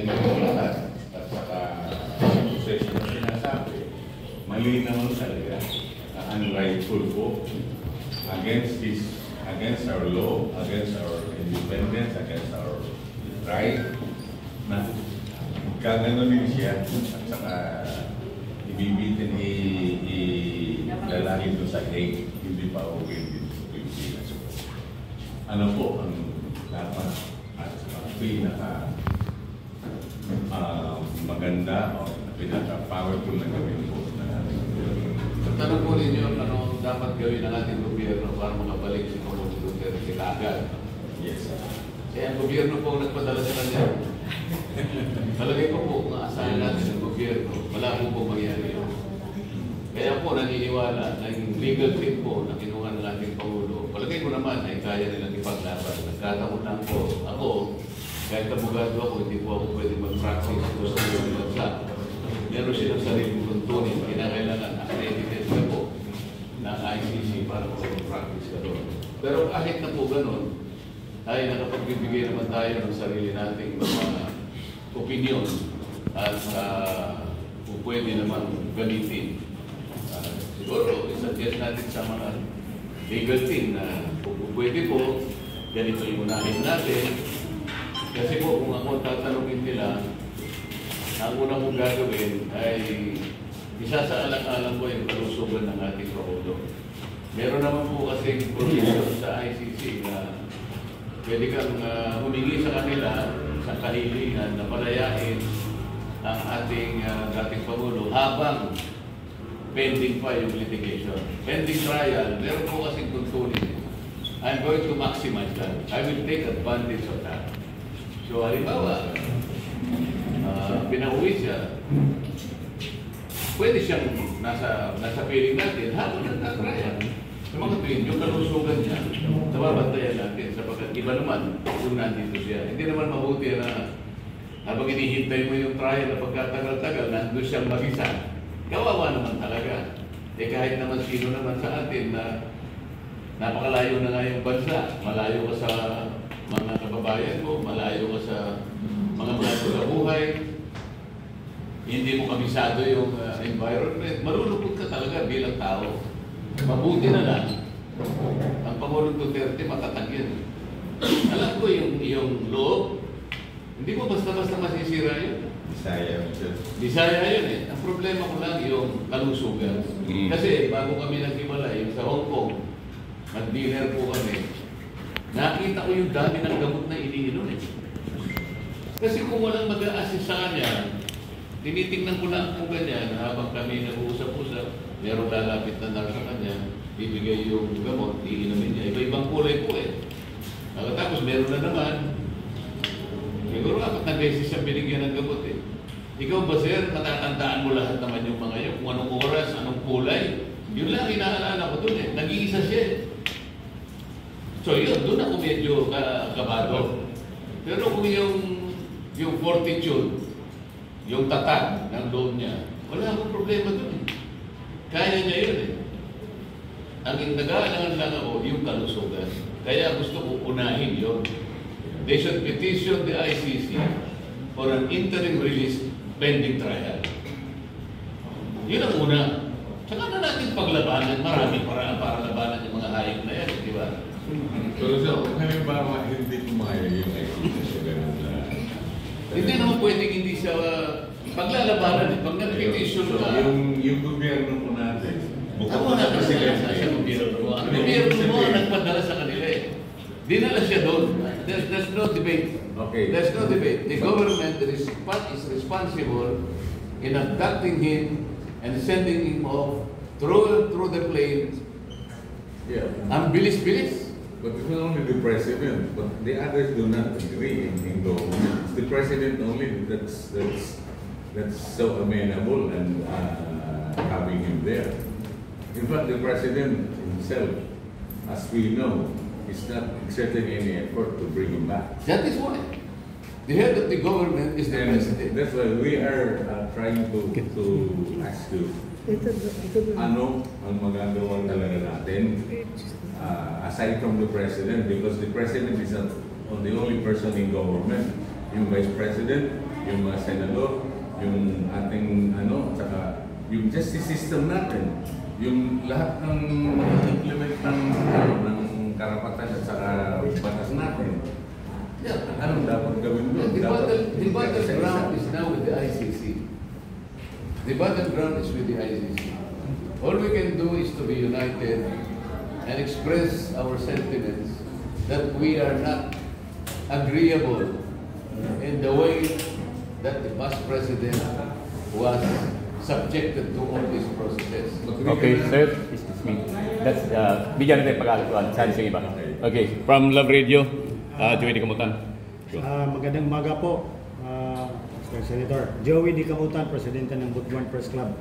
At saka succession na sinasabi, mali naman talaga, unrightful po against our law, against our independence, against our right, na gaganunin siya at saka ibibitin ilalagin doon sa Hague, hindi pa okay dito sa Pilipinas. Ano po ang dapat at pinaka maganda o pinaka-powerful na gawin po na natin? Tanong po ninyo, ano dapat gawin ng ating gobyerno para makabalik si Pangulong Duterte kagad? Yes, sir. Eh, ang gobyerno po nagpadala sa kanya. Talagay ko po, kung asahan natin ng gobyerno, wala po mangyari yun. Kaya po, naniniwala na yung legal team po na kinuha ng ating Pangulo, palagay ko naman ay kaya nilang ipaglaban. Nagkataon lang po, ako, kahit abogado ako, hindi po ako pwede mag-practice o sa mga bansa. Meron silang sariling tuntunin, kinakailangan accredited na po ng ICC para mag-practice ka doon. Pero kahit na po ganun, ay nakapagbibigay naman tayo ng sarili nating mga opinion at kung pwede naman gamitin. Siguro, isuggest natin sa mga legal team na kung pwede po, ganito yung unahin natin. Kasi po, kung ako tatanungin nila, ang unang kong gagawin ay isasaalang-alang ko yung kalusugan ng ating Pangulo. Meron naman po kasi provision sa ICC na pwede kang humingi sa kanila sa kahilingan na palayain ang ating dating Pangulo habang pending pa yung litigation. Pending trial, meron po kasing tuntunin. I'm going to maximize that. I will take advantage of that. So, halimbawa, pinauwi siya, pwede siyang nasa piling natin habang nagtatraya. Sa mga tuwin, yung kalusugan niya, nababantayan natin sapagkat iba naman kung nandito siya. Hindi naman mabuti na habang inihintay mo yung trial na pagkatagal-tagal, nandun siyang mag-isa. Kawawa naman talaga. Eh kahit naman sino naman sa atin na napakalayo na nga yung bansa, malayo ka sa mga kababayan mo, malayo ka sa mga sa buhay, hindi mo kabisado yung environment, marulupot ka talaga bilang tao. Mabuti na lang, ang Pangulong Duterte matatag yan. Alam ko yung loob, hindi mo basta-basta masisira yun. Bisaya yun eh. Ang problema ko lang yung kalusugan. Kasi bago kami naghiwalay, sa Hong Kong, nag-dinner po kami, nakita ko yung dami ng gamot na iniinom eh. Kasi kung walang mag-a-assist sa kanya, tinitingnan ko lang kung ganyan, habang kami nag-uusap-usap, merong lalapit na nar sa kanya, bibigay yung gamot, iinumin niya. Iba-ibang kulay po eh. Tapos meron na naman, siguro 4 na beses siya binigyan ng gamot eh. Ikaw ba sir, matatandaan mo lahat naman yung mga yun, kung anong oras, anong kulay, yun lang inaalala ko dun eh. Nag-iisa siya eh. So yun, doon ako medyo kabado. Pero kung yung fortitude, yung tatag ng loob niya, wala akong problema doon eh. Kaya niya yun eh. Ang nag-aalangan lang ako, yung kalusugan. Kaya gusto ko unahin yun. They should petition the ICC for an interim release pending trial. Yun ang una. Saka na natin paglabanan, maraming paraan para labanan yung mga hayop na yan, di ba? Pero so, halimbawa, hindi kumaya yung ICC sa ganun na... Hindi naman pwedeng hindi siya paglalabanan eh. Pag nag-petition ka... Yung gobyerno po natin, ako na presidente sa gobyerno mo. Ang gobyerno mo ang nagpadala sa kanila eh. Dinala siya doon. There's no debate. Okay. There's no debate. The government is responsible in abducting him and sending him off through the plane. Yeah. Ang bilis-bilis. But it's not only the president, but the others do not agree in government. It's the president only that's so amenable and having him there. In fact, the president himself, as we know, is not exerting any effort to bring him back. That is why. The head of the government is the president. That's why we are trying to ask you, ano ang magagawa talaga natin aside from the president, because the president is not the only person in government. Yung vice president, yung mga senador, yung ating tsaka yung justice system natin, yung lahat ng implement ng karapatan at saka batas natin. Anong dapat gawin doon? The battleground is now with the ICC. The battleground is with the ICC. All we can do is to be united and express our sentiments that we are not agreeable in the way that the past president was subjected to all these processes. Okay, sir. Excuse me. That's, bigyan natin pag-alikuan. Saan sa iba? Okay, from Love Radio, Joey Di Kamutan. Magandang umaga po, Mr. Senator. Joey Di Kamutan, Presidente ng Butuan Press Club.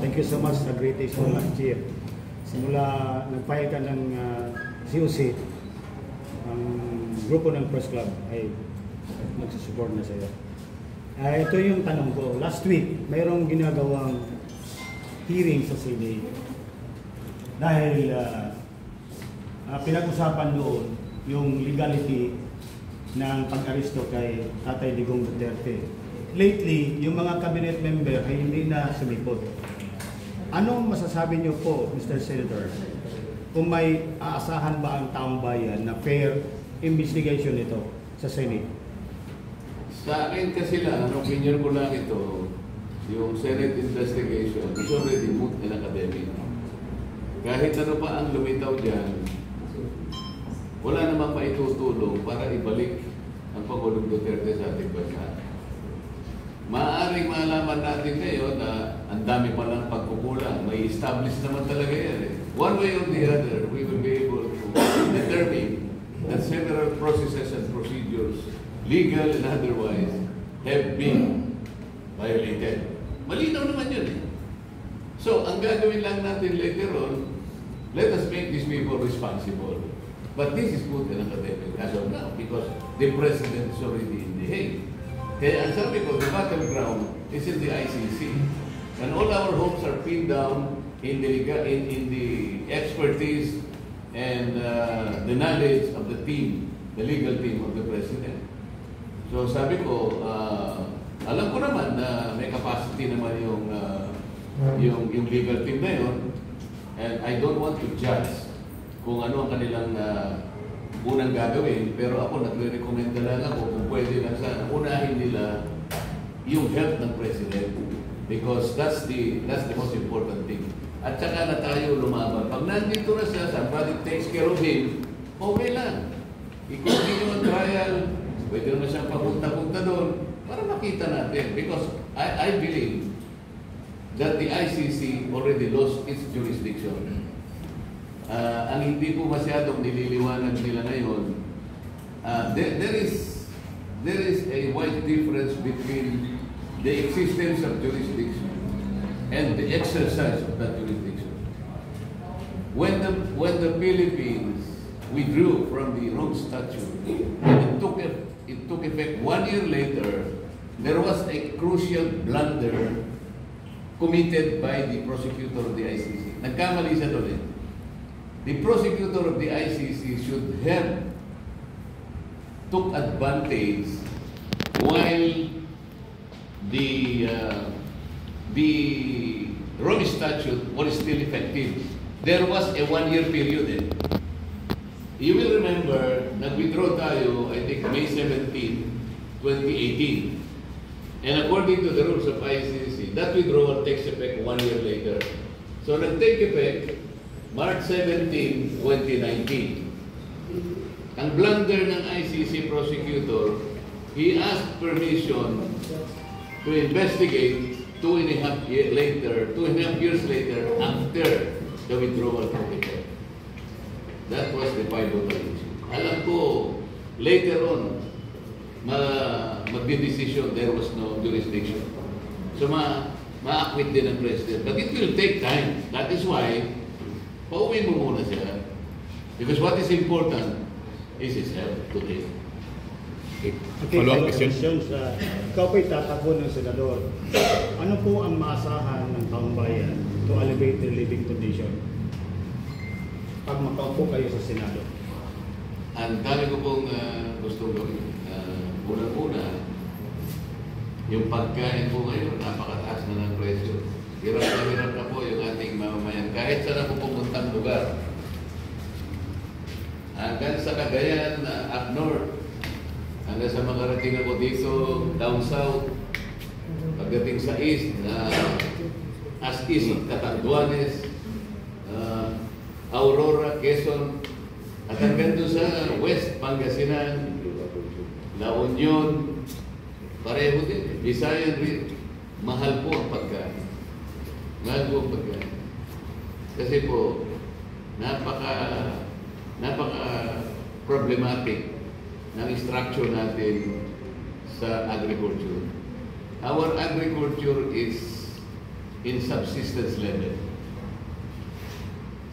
Thank you so much sa great days mo last year. Simula nag-file ka ng COC, ang grupo ng Press Club ay magsusupport na sa iyo. Ito yung tanong ko. Last week, mayroong ginagawang hearing sa Senate dahil pinag-usapan doon yung legality ng pag-aresto kay Tatay Digong Duterte. Lately, yung mga cabinet member ay hindi na sumipot. Ano masasabi niyo po, Mr. Senator, kung may aasahan ba ang taong bayan na fair investigation nito sa Senate? Sa akin kasi lang, ang opinion ko lang ito, yung Senate investigation is already moot and academic. Kahit ano pa ang lumitaw dyan, wala namang maitutulong para ibalik ang Pangulong Duterte sa ating bansa. Maaaring malaman natin ngayon na ang dami pa lang pagkukulang. May establish naman talaga yan. One way or the other, we will be able to determine that several processes and procedures, legal and otherwise, have been violated. Malinaw naman yun. So, ang gagawin lang natin later on, let us make these people responsible. But this is good and academic as of now because the President is already in the Hague. Kaya ang sabi ko, the battleground is in the ICC. And all our hopes are pinned down in the expertise and the knowledge of the team, the legal team of the President. So sabi ko, alam ko naman na may capacity naman yung legal team na yun. And I don't want to judge kung ano ang kanilang unang gagawin, pero ako nagre-recommend na lang ako kung pwede lang sana unahin nila yung health ng President because that's the most important thing. At saka na tayo lumaban. Pag nandito na siya, somebody takes care of him, okay lang. I-continue ang trial, pwede naman siyang papunta-punta doon para makita natin because I believe that the ICC already lost its jurisdiction. Ang hindi po masyadong nililiwanag nila ngayon, there is a wide difference between the existence of jurisdiction and the exercise of that jurisdiction. When the Philippines withdrew from the Rome Statute, and it took effect 1 year later, there was a crucial blunder committed by the prosecutor of the ICC. Nagkamali siya doon eh. The prosecutor of the ICC should have took advantage while the Rome Statute was still effective. There was a 1 year period eh. You will remember, nag-withdraw tayo, I think, May 17, 2018. And according to the rules of ICC, that withdrawal takes effect 1 year later. So, nag-take effect March 17, 2019. Ang blunder ng ICC prosecutor, he asked permission to investigate 2.5 years later after the withdrawal from effect. That was the pivotal issue. Alam ko, later on, magdidesisyon, there was no jurisdiction. So, ma-acquit din ang President. But it will take time. That is why, pauwi mo muna siya. Because what is important is his health today. Okay, Okay, follow-up question. Ikaw po'y tatakbo ng senador. Ano po ang maasahan ng taong bayan to elevate their living condition pag makaupo kayo sa Senado? Ang dami ko pong gusto gawin. Unang-una, Yung pagkain po ngayon, napakataas na ng presyo. Hirap na po yung ating mamamayan. Kahit saan ako pumuntang lugar, hanggang sa Cagayan, up north, hanggang sa makarating ako dito, down south, pagdating sa east, as east of Catanduanes, Aurora, Quezon, at hanggang doon sa west, Pangasinan, La Union, pareho din. Visayan rin. Mahal po ang pagkain. Mahal po ang pagkain. Kasi po, napaka problematic ng structure natin sa agriculture. Our agriculture is in subsistence level.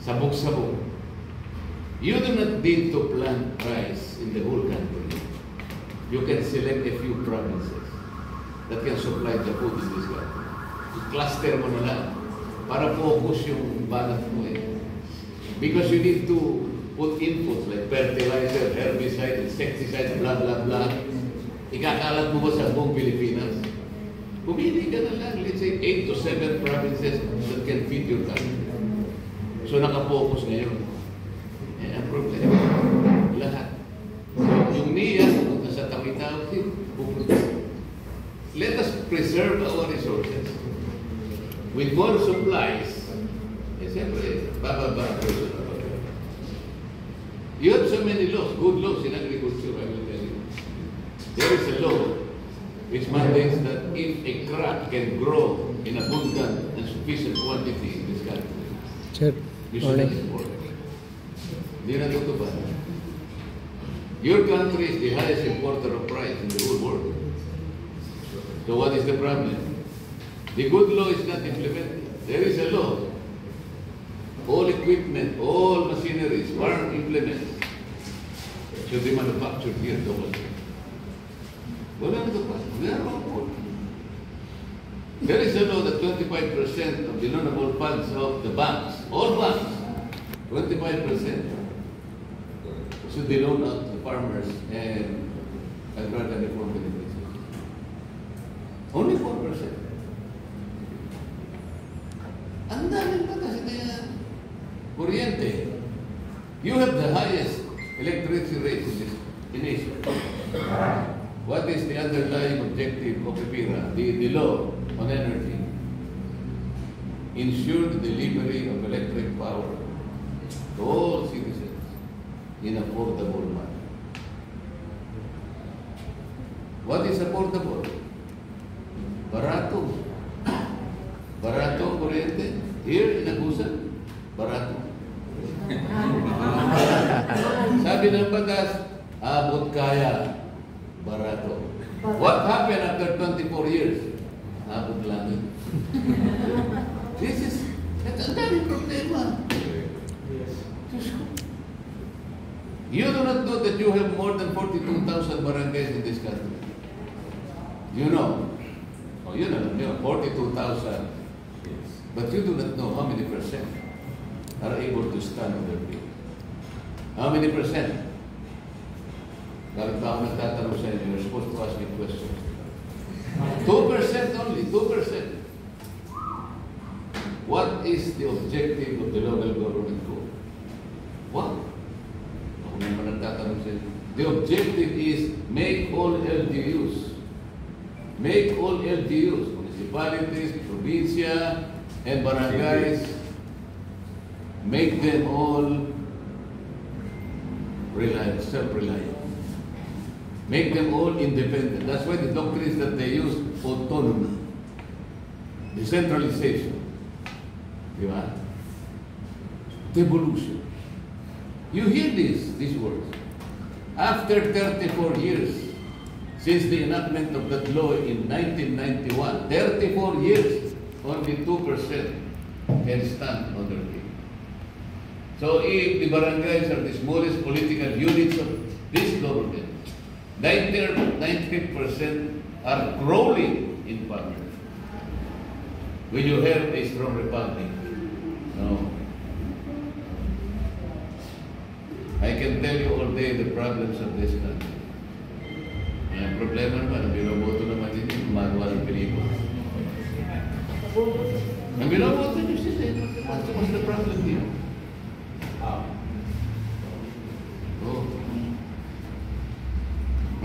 Sabog-sabog. You do not need to plant rice in the whole country. You can select a few provinces that can supply the food in this country. Cluster mo na lang para focus yung banat mo eh. Because you need to put inputs like fertilizer, herbicide, insecticide, blah, blah, blah. Ikakalat mo ba sa buong Pilipinas? Pumili ka na lang, let's say 8 to 7 provinces that can feed your country. So nakapokus ngayon. Eh, ang problema, lahat. So yung niya, pupunta sa Tawid-Tawid, pupunta. Let us preserve our resources. With more supplies, eh siyempre, bababa. You have so many laws, good laws in agriculture, I will tell you. There is a law which mandates that if a crop can grow in abundant and sufficient quantity in this country, Sir, you should not import it. Hindi na ito ba? Your country is the highest importer of rice in the whole world. So what is the problem? The good law is not implemented. There is a law. All equipment, all machineries, farm implements should be manufactured here locally. Wala na ito pa. We are all poor. There is a law that 25% of the loanable funds of the banks, all banks, 25% should be loaned out to farmers and agrarian reform beneficiaries. Only 4%. Ang daming batas na yan. Kuryente. You have the highest electricity rates in Asia. What is the underlying objective of EPIRA, the law on energy? Ensure the delivery of electric power to all citizens in affordable manner. What is affordable? Barato. Barato ang kuryente. Here in Agusan, barato. Sabi ng batas, abot kaya, barato. What happened after 24 years? Abot langit. This is, ang daming problema. You do not know that you have more than 42,000 barangays in this country. You know. Oh, you know, 42,000. But you do not know how many percent are able to stand on their feet. How many percent? Galing pa ako nagtatanong sa inyo, you're supposed to ask me questions. 2% only, 2%. What is the objective of the local government code? What? Ako naman nagtatanong sa inyo. The objective is make all LGUs. Make all LGUs, municipalities, provincia, and barangays, make them all reliant, self-reliant. Make them all independent. That's why the doctrines that they use, autonomy, decentralization, di ba? Devolution. You hear these words. After 34 years, since the enactment of that law in 1991, 34 years, only 2% can stand on their feet. So if the barangays are the smallest political units of this government, 90% are crawling in poverty. Will you have a strong republic? No. I can tell you all day the problems of this country. Ang problema naman, ang binoboto naman ninyo, gumagawa ng pelikula. Ang binoboto nyo sila, what's the problem here? Oh.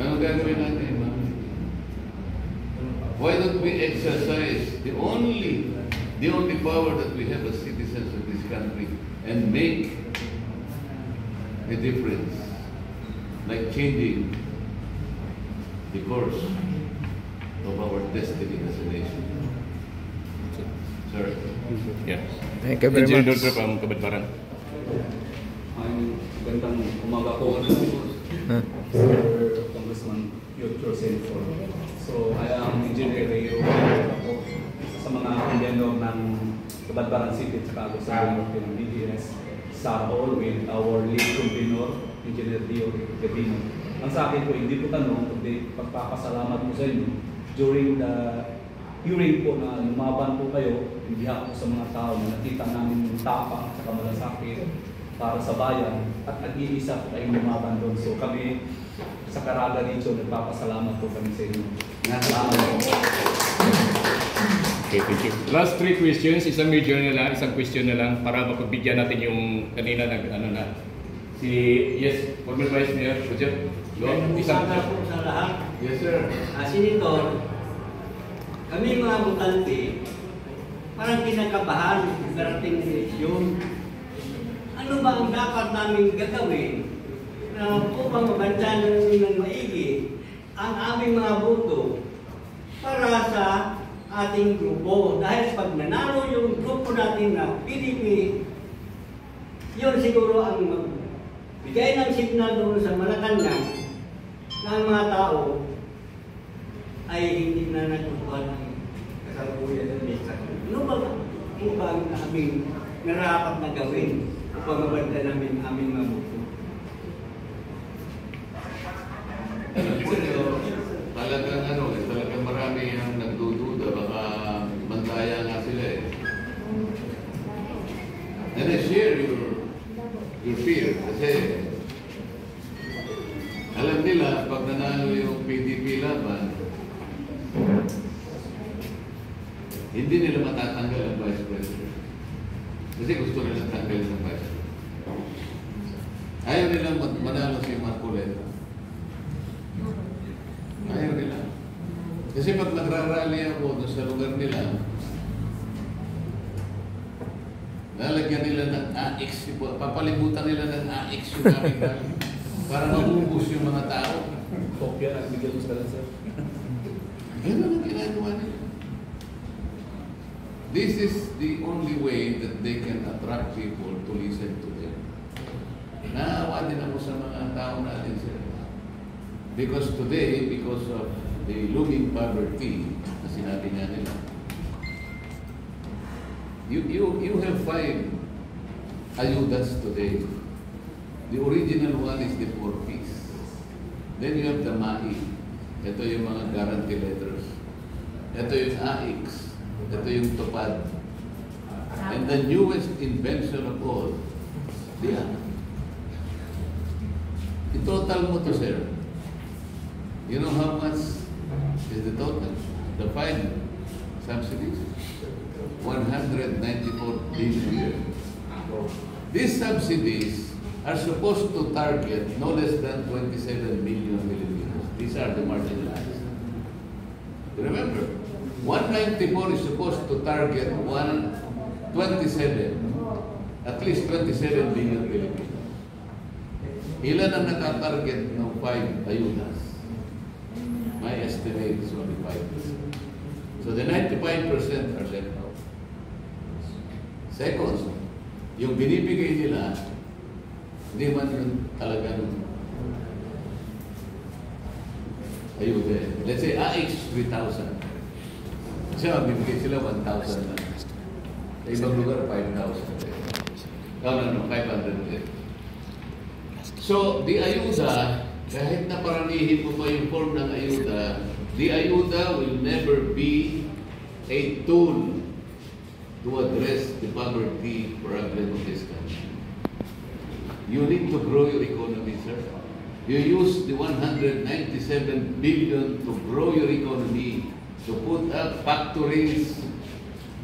Ano gagawin natin, ma'am? Why don't we exercise the only power that we have as citizens of this country and make a difference, like changing the course of our destiny as a nation. Sir. Yeah. Thank you very Engineer much. Doctor from Kabadbaran. Magandang umaga po, Huh? Sir Congressman Future Senator. So, I am Engineer Rayo ako sa mga vendor ng Kabadbaran City at saka sa ng DGS sa all with our lead convener, Engineer Dio Gabino. Ang sa akin po, hindi po tanong, kundi pagpapasalamat po sa inyo during the hearing po na lumaban po kayo, hindi ako sa mga tao na nakita namin yung tapang at kamalasakit para sa bayan at nag-iisa po kayong lumaban doon. So kami sa Caraga dito, nagpapasalamat po kami sa inyo. Salamat po. Okay, thank you. Last 3 questions, isang major na lang, isang question na lang para mapagbigyan natin yung kanina si former Vice Mayor, Roger. Isang Sana po sa lahat. Yes, sir. Senator, kami mga butante, parang kinakabahan sa darating eleksyon. Ano ba ang dapat namin gagawin na upang mabantayan ng maigi ang aming mga boto para sa ating grupo? Dahil pag nanalo yung grupo natin na PDP, yun siguro ang magbigay ng signal doon sa Malacanang na ang mga tao ay hindi na natutuhan ng kasalukuyan ng eleksyon. Ano ba ang aming narapat na gawin upang mabanda namin aming mga buto? Talagang marami ang nagdududa, baka mantaya nga sila eh. And I share your fear kasi alam nila pag nanalo yung PDP laban, hindi nila matatanggal ang Vice President. Kasi gusto nila tanggalin ang Vice President. Ayaw nila manalo si Marcoleta. Ayaw nila. Kasi pag nagrarally ako doon sa lugar nila, lalagyan nila ng AX, papalibutan nila ng AX yung aming rally. Para maubos yung mga tao. Kopya na bigyan mo sa sir. Ganun ang ginagawa nila. This is the only way that they can attract people to listen to them. Naawa din ako sa mga tao natin, sir. Because today, because of the looming poverty, na sinabi nga nila, you have 5 ayudas today. The original one is the 4Ps. Then you have the MAI. Ito yung mga guarantee letters. Ito yung AX. Ito yung TUPAD. And the newest invention of all, the ANA. I-total mo to, sir. You know how much is the total? The 5 subsidies? 194 billion. These subsidies are supposed to target no less than 27 million Filipinos. These are the marginalized. Remember, 194 is supposed to target 127, at least 27 million Filipinos. Ilan ang nakatarget ng 5 ayudas? My estimate is only 5%. So the 95% are left out. Second, yung binibigay nila, hindi man yun talagang ayuda. Let's say AX 3,000. Kasi magbibigay sila 1,000 lang. Sa ibang lugar, 5,000. No, 500. So, the ayuda, kahit na paramihin mo pa yung form ng ayuda, the ayuda will never be a tool to address the poverty problem of this country. You need to grow your economy, sir. You use the 197 billion to grow your economy, to put up factories,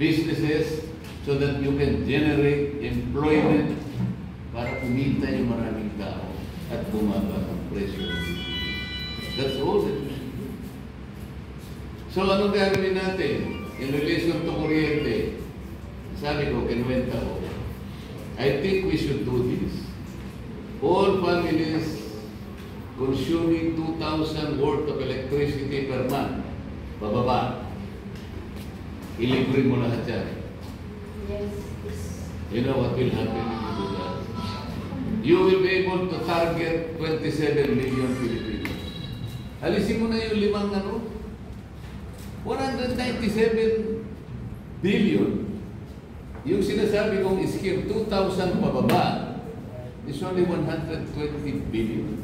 businesses, so that you can generate employment para kumita yung maraming tao at bumaba ang presyo. That's all that we should do. So ano gagawin natin in relation to kuryente? Sabi ko, kinuwenta ko, I think we should do this. All families consuming 2,000 worth of electricity per month, bababa. Ilibre mo lahat yan. You know what will happen if you do that? You will be able to target 27 million Filipinos. Alisin mo na yung 197 billion. Yung sinasabi kong scheme, 2,000 pababa, is only 120 billion.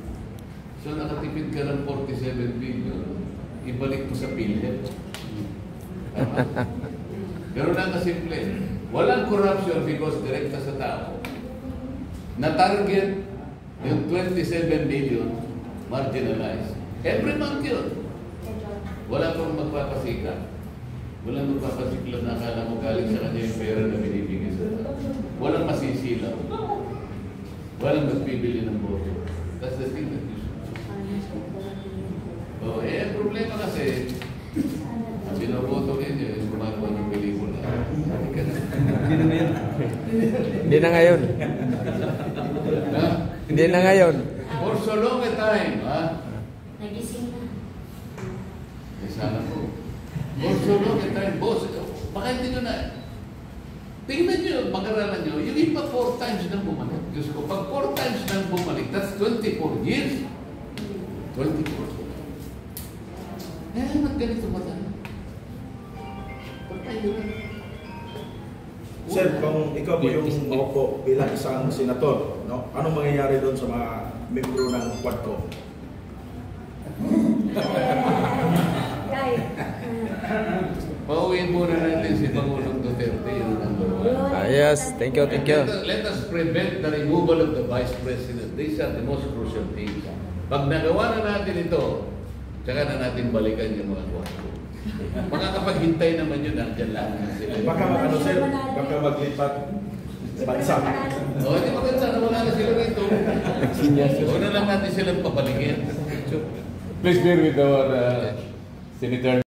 So nakatipid ka ng 47 billion, ibalik mo sa PhilHealth. Pero lang kasimple. Walang corruption because direkta sa tao. Na-target yung 27 billion marginalized. Every month yun. Wala pang magpapasika. Walang magpapasikla na akala mo galing sa kanya yung pera na binibigay sa tao. Walang masisilaw. Walang magbibili ng boto. That's the thing that you should do. Oh, ang problema kasi, ang binoboto ninyo yung gumagawa ng pelikula. Hindi na ngayon. Hindi na ngayon. Ha? Hindi na ngayon. For so long a time, ha? Nagising na. Eh, sana po. For so long a time, boss, baka hindi nyo na. Tingnan nyo, mag-aralan nyo, yung iba 4 times nang bumalik. Diyos ko, pag 4 times nang bumalik, that's 24 years. 24 years. Eh, ganito mata. Patay yun. Sir, kung ikaw po yung maupo bilang isang senator, no? Anong mangyayari doon sa mga membro ng Quadco? Pauwiin muna natin si Pangulong Duterte, yun ang number 1. Yes, thank you, thank you. Let us prevent the removal of the Vice President. These are the most crucial things. Pag nagawa na natin ito, tsaka na natin balikan yung mga Quadco. Makakapaghintay naman yun, nandyan lang sila. Baka ano sir, baka maglipat bansa. O, hindi maganda na wala na sila rito. Huwag na lang natin silang papalikin. Please bear with our Senator